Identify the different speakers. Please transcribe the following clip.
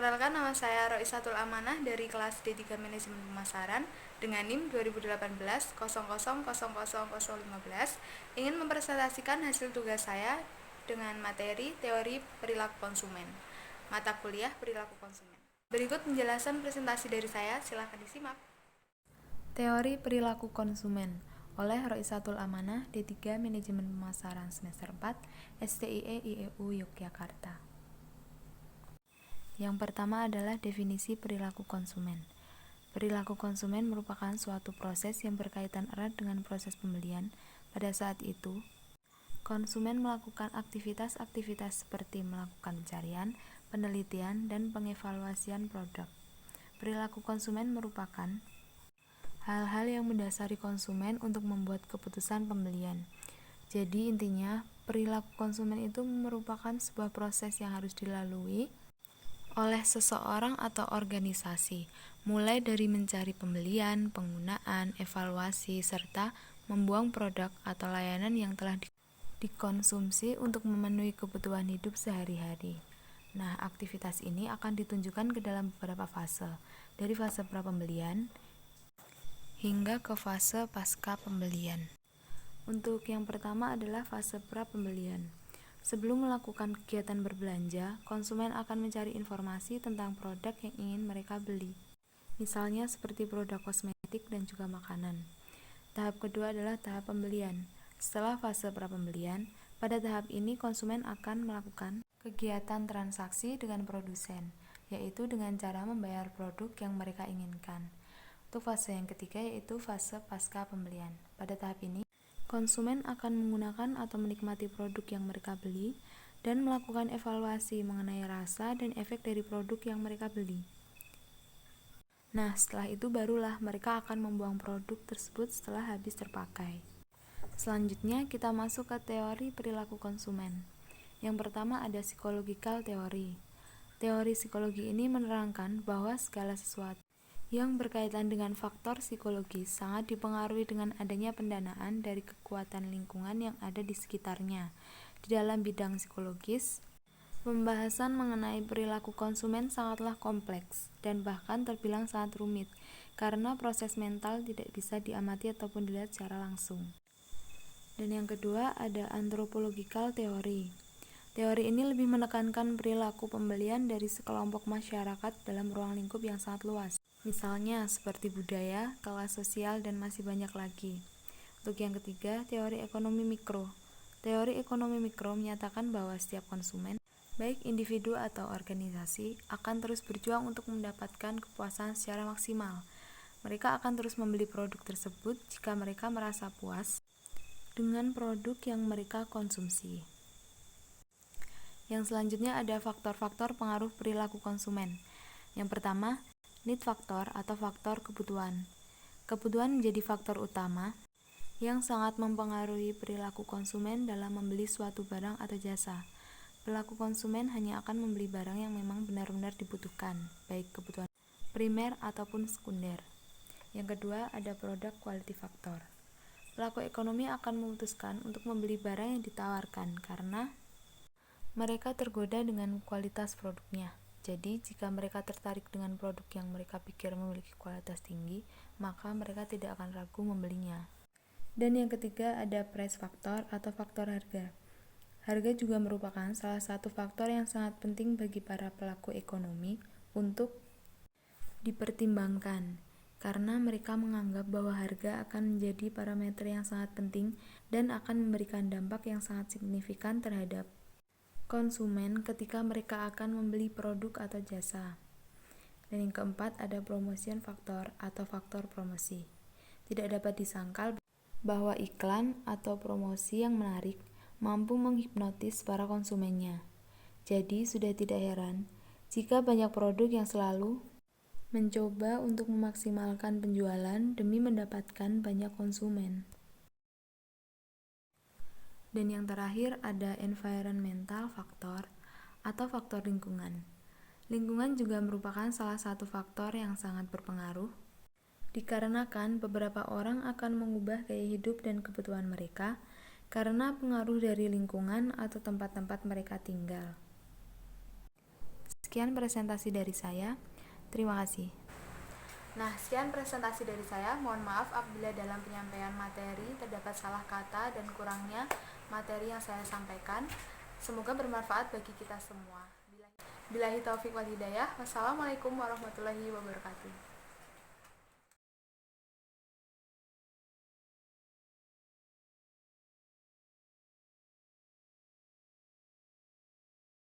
Speaker 1: Perkenalkan, nama saya Roisatul Amanah dari kelas D3 Manajemen Pemasaran dengan NIM 2018 ingin mempresentasikan hasil tugas saya dengan materi teori perilaku konsumen, mata kuliah perilaku konsumen. Berikut penjelasan presentasi dari saya, silakan disimak.
Speaker 2: Teori Perilaku Konsumen oleh Roisatul Amanah, D3 Manajemen Pemasaran semester 4, STIE IEU Yogyakarta. Yang pertama adalah definisi perilaku konsumen. Perilaku konsumen merupakan suatu proses yang berkaitan erat dengan proses pembelian. Pada saat itu, konsumen melakukan aktivitas-aktivitas seperti melakukan pencarian, penelitian, dan pengevaluasian produk. Perilaku konsumen merupakan hal-hal yang mendasari konsumen untuk membuat keputusan pembelian. Jadi intinya, perilaku konsumen itu merupakan sebuah proses yang harus dilalui oleh seseorang atau organisasi, mulai dari mencari pembelian, penggunaan, evaluasi, serta membuang produk atau layanan yang telah dikonsumsi untuk memenuhi kebutuhan hidup sehari-hari. Nah, aktivitas ini akan ditunjukkan ke dalam beberapa fase, dari fase pra-pembelian hingga ke fase pasca pembelian. Untuk yang pertama adalah fase pra-pembelian. Sebelum melakukan kegiatan berbelanja, konsumen akan mencari informasi tentang produk yang ingin mereka beli. Misalnya seperti produk kosmetik dan juga makanan. Tahap kedua adalah tahap pembelian. Setelah fase pra-pembelian, pada tahap ini konsumen akan melakukan kegiatan transaksi dengan produsen, yaitu dengan cara membayar produk yang mereka inginkan. Untuk fase yang ketiga yaitu fase pasca pembelian. Pada tahap ini, konsumen akan menggunakan atau menikmati produk yang mereka beli dan melakukan evaluasi mengenai rasa dan efek dari produk yang mereka beli. Nah, setelah itu barulah mereka akan membuang produk tersebut setelah habis terpakai. Selanjutnya, kita masuk ke teori perilaku konsumen. Yang pertama ada psychological theory. Teori psikologi ini menerangkan bahwa segala sesuatu yang berkaitan dengan faktor psikologis sangat dipengaruhi dengan adanya pendanaan dari kekuatan lingkungan yang ada di sekitarnya. Di dalam bidang psikologis, pembahasan mengenai perilaku konsumen sangatlah kompleks dan bahkan terbilang sangat rumit karena proses mental tidak bisa diamati ataupun dilihat secara langsung. Dan yang kedua ada anthropological theory. Teori ini lebih menekankan perilaku pembelian dari sekelompok masyarakat dalam ruang lingkup yang sangat luas. Misalnya seperti budaya, kelas sosial, dan masih banyak lagi. Untuk yang ketiga, teori ekonomi mikro. Teori ekonomi mikro menyatakan bahwa setiap konsumen, baik individu atau organisasi, akan terus berjuang untuk mendapatkan kepuasan secara maksimal. Mereka akan terus membeli produk tersebut jika mereka merasa puas dengan produk yang mereka konsumsi. Yang selanjutnya ada faktor-faktor pengaruh perilaku konsumen. Yang pertama, need factor atau faktor kebutuhan. Kebutuhan menjadi faktor utama yang sangat mempengaruhi perilaku konsumen dalam membeli suatu barang atau jasa. Perilaku konsumen hanya akan membeli barang yang memang benar-benar dibutuhkan, baik kebutuhan primer ataupun sekunder. Yang kedua, ada product quality factor. Pelaku ekonomi akan memutuskan untuk membeli barang yang ditawarkan karena mereka tergoda dengan kualitas produknya. Jadi, jika mereka tertarik dengan produk yang mereka pikir memiliki kualitas tinggi, maka mereka tidak akan ragu membelinya. Dan yang ketiga ada price factor atau faktor harga. Harga juga merupakan salah satu faktor yang sangat penting bagi para pelaku ekonomi untuk dipertimbangkan, karena mereka menganggap bahwa harga akan menjadi parameter yang sangat penting dan akan memberikan dampak yang sangat signifikan terhadap konsumen ketika mereka akan membeli produk atau jasa. Dan yang keempat ada promotion factor atau faktor promosi. Tidak dapat disangkal bahwa iklan atau promosi yang menarik mampu menghipnotis para konsumennya. Jadi sudah tidak heran jika banyak produk yang selalu mencoba untuk memaksimalkan penjualan demi mendapatkan banyak konsumen. Dan yang terakhir ada environmental factor atau faktor lingkungan. Lingkungan juga merupakan salah satu faktor yang sangat berpengaruh, dikarenakan beberapa orang akan mengubah gaya hidup dan kebutuhan mereka karena pengaruh dari lingkungan atau tempat-tempat mereka tinggal. Sekian presentasi dari saya. Terima kasih.
Speaker 1: Nah, sekian presentasi dari saya. Mohon maaf apabila dalam penyampaian materi terdapat salah kata dan kurangnya materi yang saya sampaikan. Semoga bermanfaat bagi kita semua. Billahi taufik wal hidayah. Wassalamualaikum warahmatullahi wabarakatuh.